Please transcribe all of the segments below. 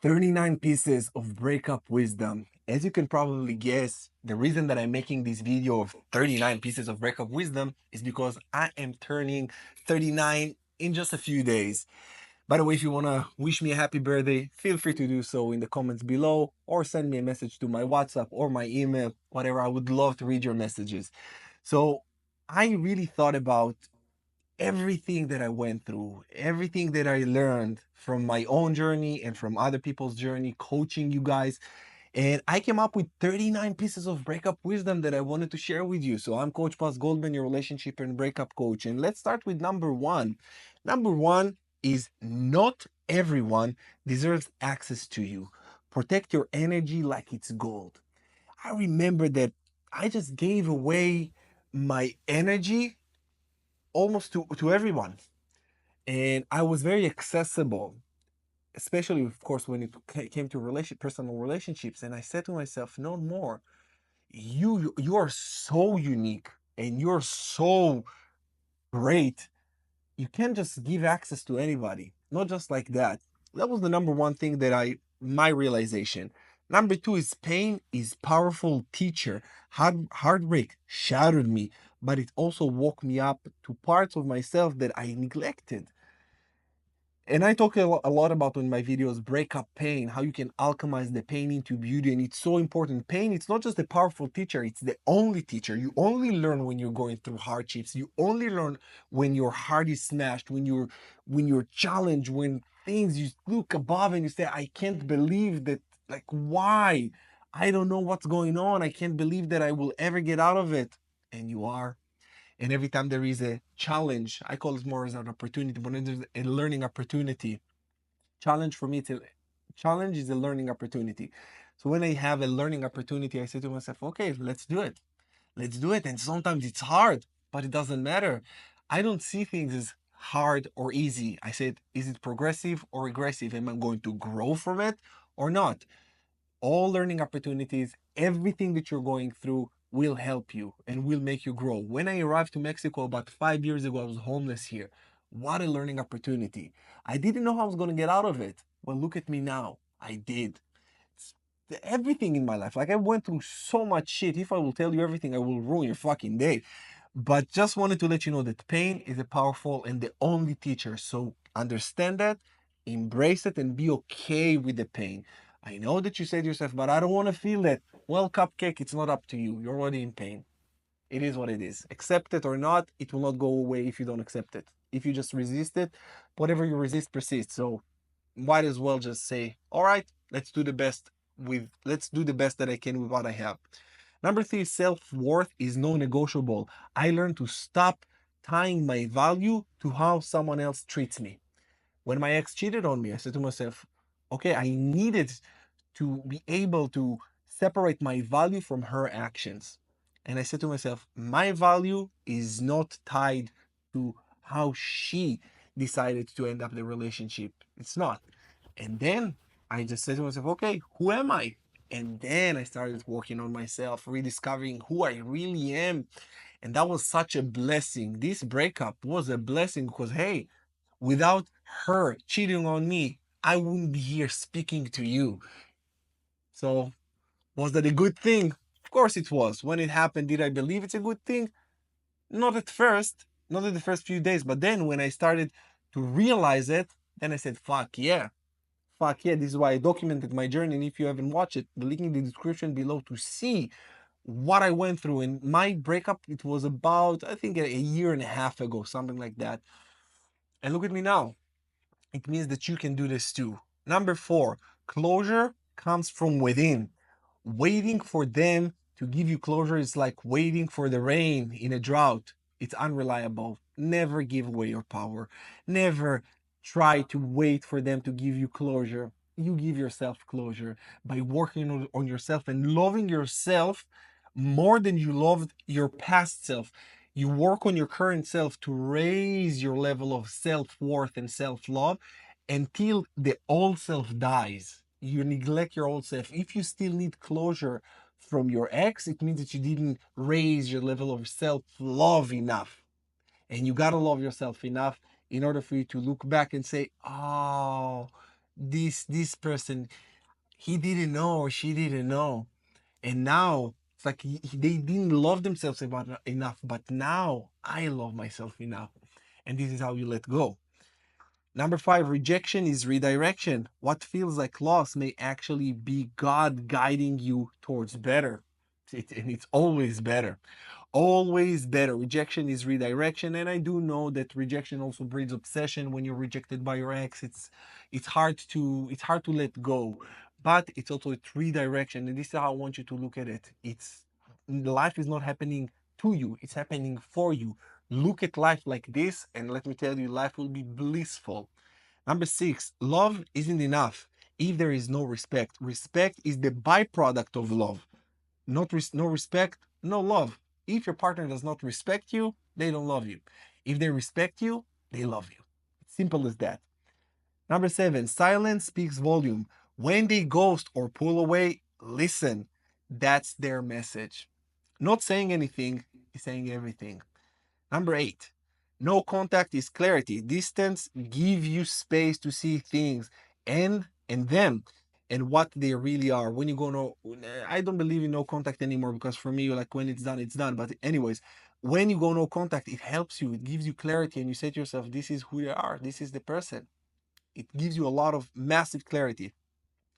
39 pieces of breakup wisdom. As you can probably guess, the reason that I'm making this video of 39 pieces of breakup wisdom is because I am turning 39 in just a few days. By the way, if you want to wish me a happy birthday, feel free to do so in the comments below or send me a message to my WhatsApp or my email, whatever. I would love to read your messages. So I really thought about everything that I went through, everything that I learned from my own journey and from other people's journey, coaching you guys. And I came up with 39 pieces of breakup wisdom that I wanted to share with you. So I'm Coach Goldman, your relationship and breakup coach. And let's start with number one. Number one is not everyone deserves access to you. Protect your energy like it's gold. I remember that I just gave away my energy almost to everyone. And I was very accessible, especially, of course, when it came to personal relationships. And I said to myself, no more. You are so unique and you're so great. You can't just give access to anybody. Not just like that. That was the number one thing that my realization. Number two is pain is powerful teacher. Heartbreak shattered me, but it also woke me up to parts of myself that I neglected. And I talk a lot about in my videos breakup pain, how you can alchemize the pain into beauty. And it's so important. Pain, it's not just a powerful teacher, it's the only teacher. You only learn when you're going through hardships. You only learn when your heart is smashed, when you're challenged, when things you look above and you say, I can't believe that, like, why? I don't know what's going on. I can't believe that I will ever get out of it. And you are. And every time there is a challenge, I call it more as an opportunity, but when there's a learning opportunity, challenge for me, challenge is a learning opportunity. So when I have a learning opportunity, I say to myself, okay, let's do it. Let's do it. And sometimes it's hard, but it doesn't matter. I don't see things as hard or easy. I said, is it progressive or regressive? Am I going to grow from it or not? All learning opportunities, everything that you're going through will help you and will make you grow. When I arrived to Mexico about 5 years ago, I was homeless here. What a learning opportunity. I didn't know how I was going to get out of it. Well, look at me now. I did. Everything in my life. Like, I went through so much shit. If I will tell you everything, I will ruin your fucking day. But just wanted to let you know that pain is a powerful and the only teacher. So understand that, embrace it, and be okay with the pain. I know that you said to yourself, but I don't want to feel that. Well, cupcake, it's not up to you. You're already in pain. It is what it is. Accept it or not, it will not go away if you don't accept it. If you just resist it, whatever you resist persists. So might as well just say, all right, let's do the best that I can with what I have. Number three, self-worth is non-negotiable. I learned to stop tying my value to how someone else treats me. When my ex cheated on me, I said to myself, okay, I needed to be able to separate my value from her actions. And I said to myself, my value is not tied to how she decided to end up the relationship. It's not. And then I just said to myself, okay, who am I? And then I started working on myself, rediscovering who I really am. And that was such a blessing. This breakup was a blessing because, hey, without her cheating on me, I wouldn't be here speaking to you. So, was that a good thing? Of course it was. When it happened, did I believe it's a good thing? Not at first, not in the first few days. But then when I started to realize it, then I said, fuck yeah. Fuck yeah, this is why I documented my journey. And if you haven't watched it, the link in the description below to see what I went through. And my breakup, it was about, I think, a year and a half ago, something like that. And look at me now. It means that you can do this too. Number four, closure comes from within. Waiting for them to give you closure is like waiting for the rain in a drought. It's unreliable. Never give away your power. Never try to wait for them to give you closure. You give yourself closure by working on yourself and loving yourself more than you loved your past self. You work on your current self to raise your level of self-worth and self-love until the old self dies. You neglect your old self. If you still need closure from your ex, it means that you didn't raise your level of self-love enough. And you gotta love yourself enough in order for you to look back and say, oh, this person, he didn't know or she didn't know. And now it's like they didn't love themselves enough, but now I love myself enough. And this is how you let go. Number five, rejection is redirection. What feels like loss may actually be God guiding you towards better. And it's always better. Always better. Rejection is redirection. And I do know that rejection also breeds obsession. When you're rejected by your ex, it's hard to let go. But it's also it's redirection. And this is how I want you to look at it. It's life is not happening to you, it's happening for you. Look at life like this, and let me tell you, life will be blissful. Number six, love isn't enough if there is no respect. Respect is the byproduct of love. No respect, no love. If your partner does not respect you, they don't love you. If they respect you, they love you. Simple as that. Number seven, silence speaks volume. When they ghost or pull away, listen. That's their message. Not saying anything is saying everything. Number eight, no contact is clarity. Distance give you space to see things and them and what they really are. When you go no, I don't believe in no contact anymore because for me, like when it's done, it's done. But anyways, when you go no contact, it helps you. It gives you clarity, and you say to yourself, "This is who they are. This is the person." It gives you a lot of massive clarity.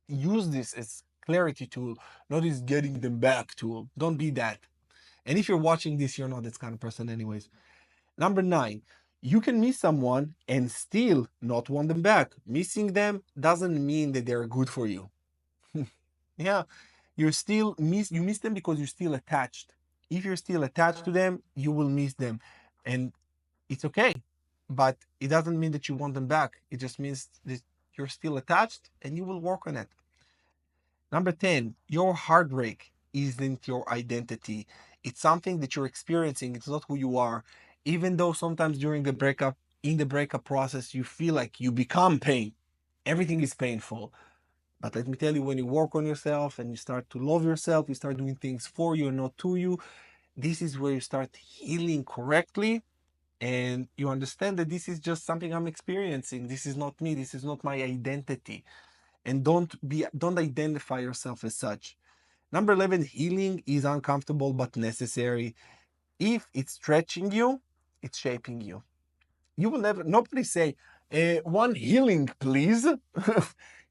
Use this as clarity tool, not as getting them back tool. Don't be that. And if you're watching this, you're not this kind of person, anyways. Number nine, you can miss someone and still not want them back. Missing them doesn't mean that they're good for you. Yeah, you miss them because you're still attached. If you're still attached to them, you will miss them. And it's okay. But it doesn't mean that you want them back. It just means that you're still attached and you will work on it. Number 10, your heartbreak isn't your identity. It's something that you're experiencing. It's not who you are. Even though sometimes in the breakup process, you feel like you become pain. Everything is painful. But let me tell you, when you work on yourself and you start to love yourself, you start doing things for you and not to you, this is where you start healing correctly. And you understand that this is just something I'm experiencing. This is not me. This is not my identity. And don't identify yourself as such. Number 11, healing is uncomfortable but necessary. If it's stretching you, it's shaping you. You will never, nobody say, one healing, please.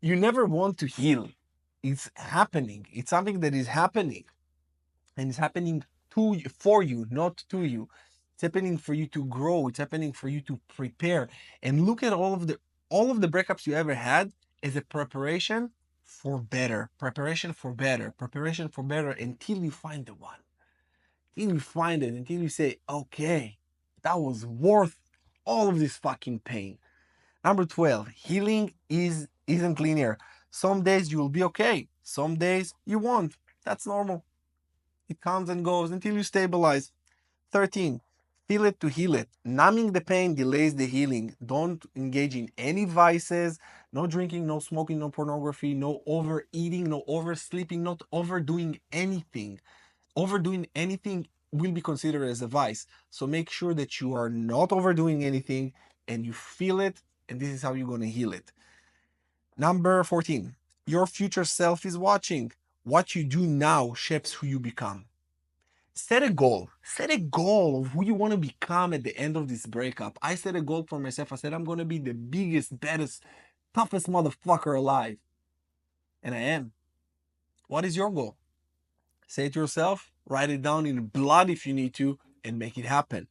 You never want to heal. It's happening. It's something that is happening. And it's happening to you, for you, not to you. It's happening for you to grow. It's happening for you to prepare. And look at all of the breakups you ever had as a preparation for better, preparation for better, preparation for better until you find the one. Until you find it, until you say, okay, that was worth all of this fucking pain. Number 12, healing isn't linear. Some days you'll be okay. Some days you won't. That's normal. It comes and goes until you stabilize. 13. Feel it to heal it. Numbing the pain delays the healing. Don't engage in any vices. No drinking, no smoking, no pornography, no overeating, no oversleeping, not overdoing anything. Overdoing anything will be considered as a vice. So make sure that you are not overdoing anything and you feel it, and this is how you're going to heal it. Number 14. Your future self is watching. What you do now shapes who you become. Set a goal. Set a goal of who you want to become at the end of this breakup. I set a goal for myself. I said, I'm going to be the biggest, baddest, toughest motherfucker alive. And I am. What is your goal? Say it to yourself, write it down in blood if you need to, and make it happen.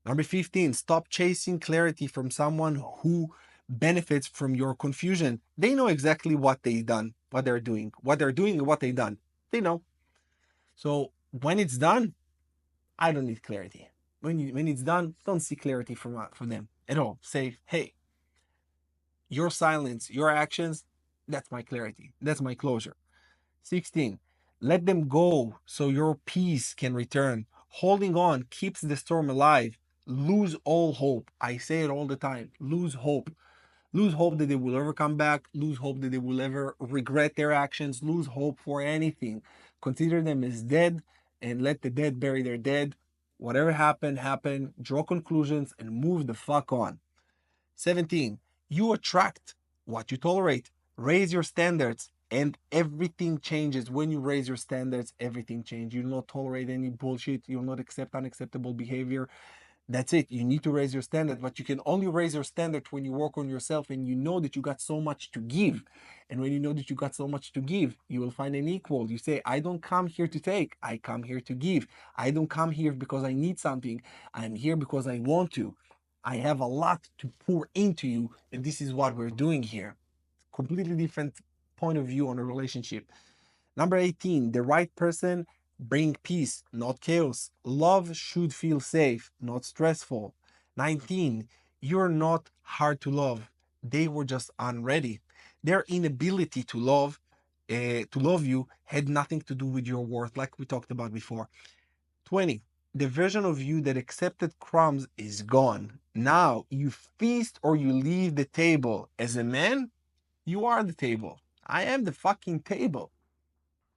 Number 15, stop chasing clarity from someone who benefits from your confusion. They know exactly what they've done, and what they've done. They know. So when it's done, I don't need clarity. When it's done, don't see clarity from them at all. Say, hey, your silence, your actions, that's my clarity. That's my closure. 16. Let them go so your peace can return. Holding on keeps the storm alive. Lose all hope. I say it all the time. Lose hope. Lose hope that they will ever come back. Lose hope that they will ever regret their actions. Lose hope for anything. Consider them as dead and let the dead bury their dead. Whatever happened, happened. Draw conclusions and move the fuck on. 17. You attract what you tolerate. Raise your standards, and everything changes. When you raise your standards, everything changes. You will not tolerate any bullshit. You will not accept unacceptable behavior. That's it. You need to raise your standard, but you can only raise your standard when you work on yourself and you know that you got so much to give. And when you know that you got so much to give, you will find an equal. You say, I don't come here to take, I come here to give. I don't come here because I need something. I'm here because I want to. I have a lot to pour into you, and this is what we're doing here. Completely different point of view on a relationship. Number 18, the right person bring peace, not chaos. Love should feel safe, not stressful. 19, you're not hard to love. They were just unready. Their inability to love you had nothing to do with your worth, like we talked about before. 20, the version of you that accepted crumbs is gone. Now you feast or you leave the table. As a man, you are the table. I am the fucking table.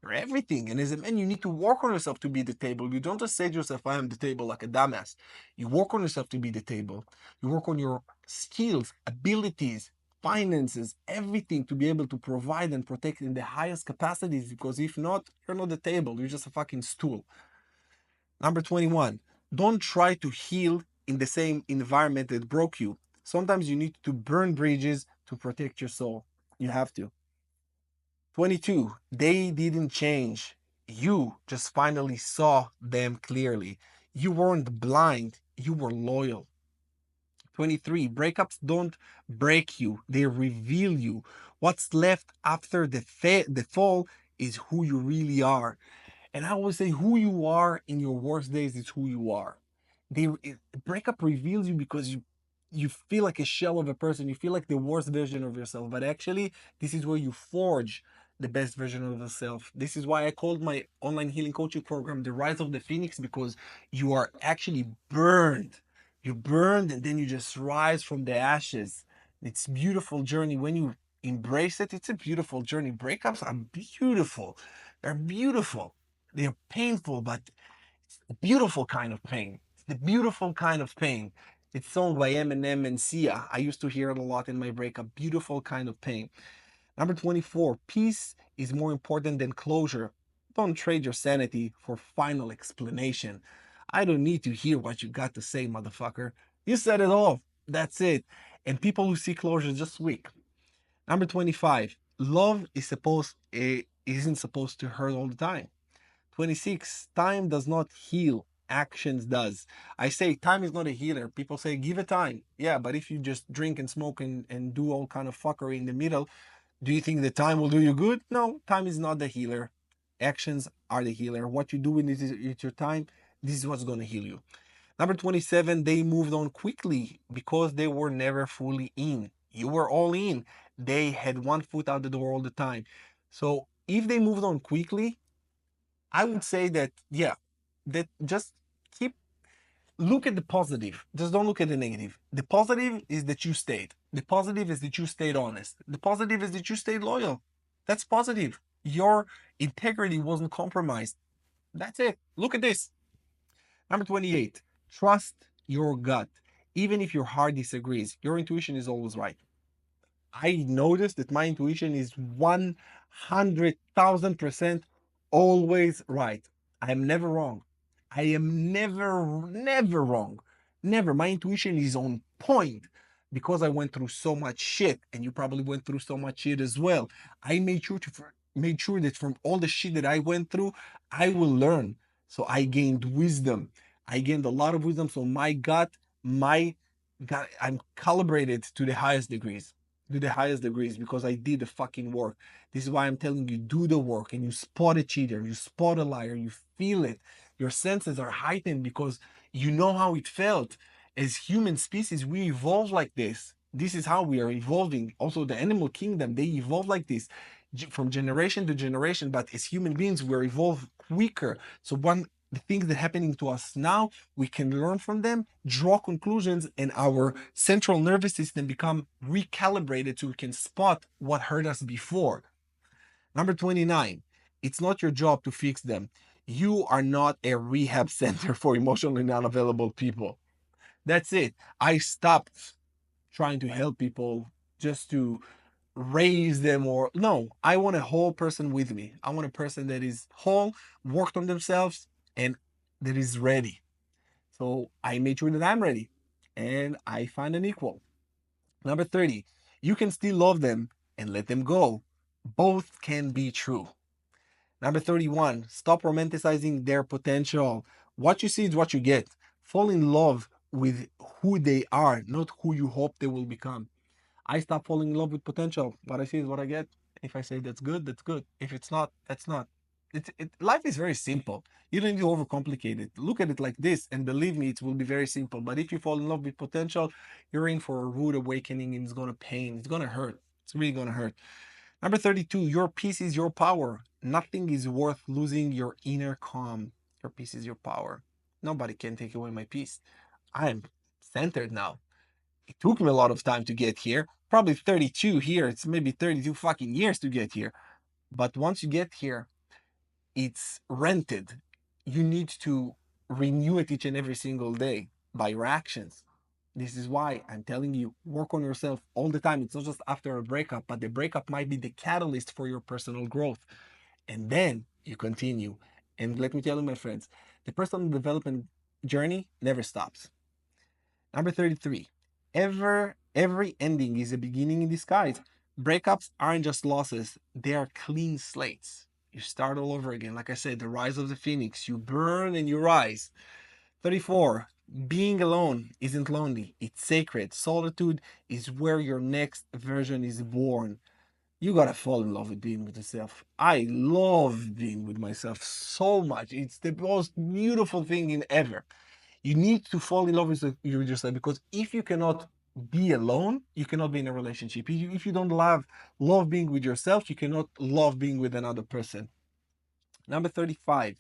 You're everything. And as a man, you need to work on yourself to be the table. You don't just say to yourself, I am the table like a dumbass. You work on yourself to be the table. You work on your skills, abilities, finances, everything to be able to provide and protect in the highest capacities. Because if not, you're not the table. You're just a fucking stool. Number 21, don't try to heal in the same environment that broke you. Sometimes you need to burn bridges to protect your soul. You have to. 22, they didn't change. You just finally saw them clearly. You weren't blind, you were loyal. 23, breakups don't break you, they reveal you. What's left after the fall is who you really are. And I always say, who you are in your worst days is who you are. Breakup reveals you because you feel like a shell of a person. You feel like the worst version of yourself. But actually, this is where you forge the best version of yourself. This is why I called my online healing coaching program the Rise of the Phoenix, because you are actually burned. You burned and then you just rise from the ashes. It's a beautiful journey. When you embrace it, it's a beautiful journey. Breakups are beautiful. They're beautiful. They're painful, but it's a beautiful kind of pain. It's the beautiful kind of pain. It's sung by Eminem and Sia. I used to hear it a lot in my breakup. Beautiful kind of pain. Number 24, peace is more important than closure. Don't trade your sanity for final explanation. I don't need to hear what you got to say, motherfucker. You said it all. That's it. And people who see closure is just weak. Number 25, love isn't supposed to hurt all the time. 26, time does not heal, actions does. I say time is not a healer. People say give it time. Yeah, but if you just drink and smoke and do all kind of fuckery in the middle, do you think the time will do you good? No, time is not the healer. Actions are the healer. What you do with your time, this is what's going to heal you. Number 27, they moved on quickly because they were never fully in. You were all in. They had one foot out the door all the time. So if they moved on quickly, I would say that, yeah, that just keep look at the positive. Just don't look at the negative. The positive is that you stayed. The positive is that you stayed honest. The positive is that you stayed loyal. That's positive. Your integrity wasn't compromised. That's it. Look at this. Number 28. Trust your gut. Even if your heart disagrees, your intuition is always right. I noticed that my intuition is 100,000% always right. I am never wrong. I am never wrong. Never. My intuition is on point because I went through so much shit, and you probably went through so much shit as well. I made sure that from all the shit that I went through, I will learn. So I gained wisdom. I gained a lot of wisdom. So my gut, I'm calibrated to the highest degrees, because I did the fucking work. This is why I'm telling you, do the work, and you spot a cheater, you spot a liar, you feel it. Your senses are heightened because you know how it felt. As human species, we evolve like this. This is how we are evolving. Also, the animal kingdom, they evolve like this from generation to generation. But as human beings, we're evolved quicker. So the things that are happening to us now, we can learn from them, draw conclusions, and our central nervous system become recalibrated so we can spot what hurt us before. Number 29, it's not your job to fix them. You are not a rehab center for emotionally unavailable people. That's it. I stopped trying to help people just to raise them, or no, I want a whole person with me. I want a person that is whole, worked on themselves, and that is ready. So I made sure that I'm ready and I find an equal. Number 30, you can still love them and let them go. Both can be true. Number 31, stop romanticizing their potential. What you see is what you get. Fall in love with who they are, not who you hope they will become. I stop falling in love with potential. What I see is what I get. If I say that's good, that's good. If it's not, that's not. Life is very simple. You don't need to overcomplicate it. Look at it like this, and believe me, it will be very simple. But if you fall in love with potential, you're in for a rude awakening, and it's gonna pain. It's gonna hurt. It's really gonna hurt. Number 32, your peace is your power. Nothing is worth losing your inner calm. Your peace is your power. Nobody can take away my peace. I am centered now. It took me a lot of time to get here. Probably 32 here. It's maybe 32 fucking years to get here. But once you get here, it's rented. You need to renew it each and every single day by your actions. This is why I'm telling you, work on yourself all the time. It's not just after a breakup, but the breakup might be the catalyst for your personal growth. And then you continue. And let me tell you, my friends, the personal development journey never stops. Number 33. Every ending is a beginning in disguise. Breakups aren't just losses, they are clean slates. You start all over again. Like I said, the rise of the phoenix. You burn and you rise. 34. Being alone isn't lonely, it's sacred. Solitude is where your next version is born. You gotta fall in love with being with yourself. I love being with myself so much. It's the most beautiful thing in ever. You need to fall in love with yourself, because if you cannot be alone, you cannot be in a relationship. If you don't love being with yourself, you cannot love being with another person. Number 35,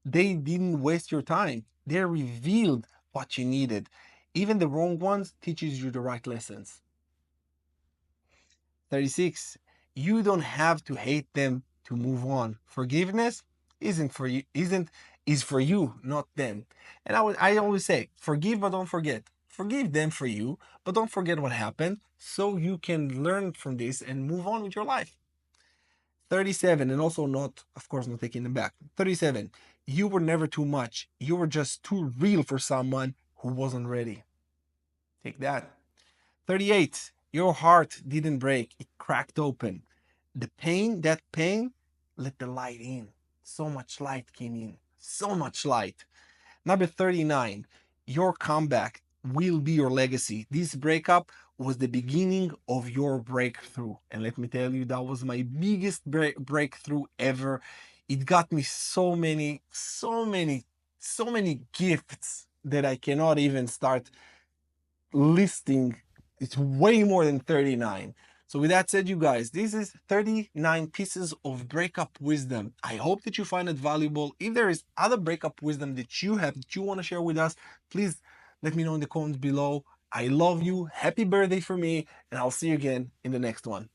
they didn't waste your time. They revealed what you needed. Even the wrong ones teaches you the right lessons. 36, you don't have to hate them to move on. Forgiveness isn't for you, isn't is for you, not them. And I always say, forgive but don't forget. Forgive them for you, but don't forget what happened, so you can learn from this and move on with your life. 37, and also not, of course, not taking them back. 37, you were never too much. You were just too real for someone who wasn't ready. Take that. 38, your heart didn't break, it cracked open. The pain, that pain, let the light in. So much light came in. So much light. Number 39, your comeback will be your legacy. This breakup was the beginning of your breakthrough. And let me tell you, that was my biggest breakthrough ever. It got me so many gifts that I cannot even start listing. It's way more than 39. So with that said, you guys, this is 39 pieces of breakup wisdom. I hope that you find it valuable. If there is other breakup wisdom that you have that you want to share with us, please let me know in the comments below. I love you. Happy birthday for me, and I'll see you again in the next one.